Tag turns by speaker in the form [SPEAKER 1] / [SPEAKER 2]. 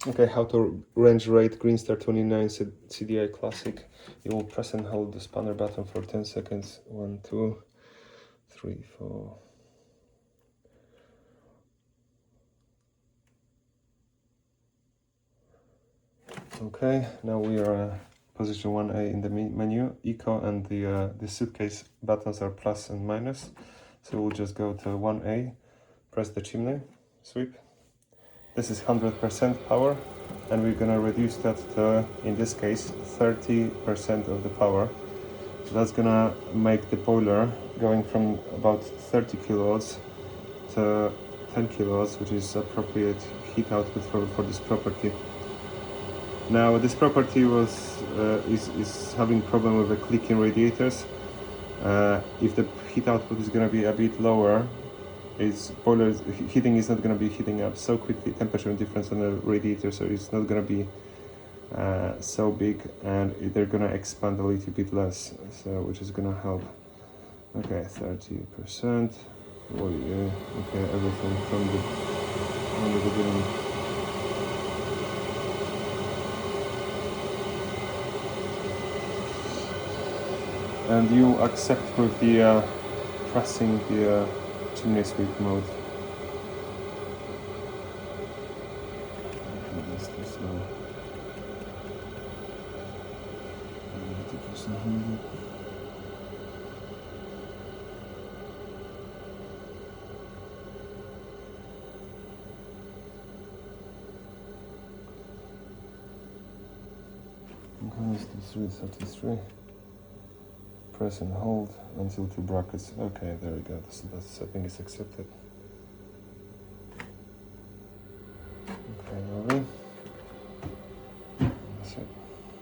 [SPEAKER 1] Okay, how to range rate Greenstar 29 CDI Classic. You will press and hold the spanner button for 10 seconds. 1, 2, 3, 4. Okay, now we are position 1A in the menu. Eco and the suitcase buttons are plus and minus. So we'll just go to 1A, press the chimney, sweep. This is 100% power, and we're gonna reduce that to, in this case, 30% of the power. So that's gonna make the boiler going from about 30 kilowatts to 10 kilowatts, which is appropriate heat output for this property. Now this property is having problem with the clicking radiators. If the heat output is gonna be a bit lower, its boiler heating is not going to be heating up so quickly, temperature difference on the radiator, so it's not going to be so big, and they're going to expand a little bit less, so which is going to help. Okay, 30%. Oh yeah, okay, everything from the beginning. And you accept with the pressing the chimney sweep mode. This too slow. 90%. Okay, 33. Press and hold until two brackets. Okay, there we go. That setting is accepted.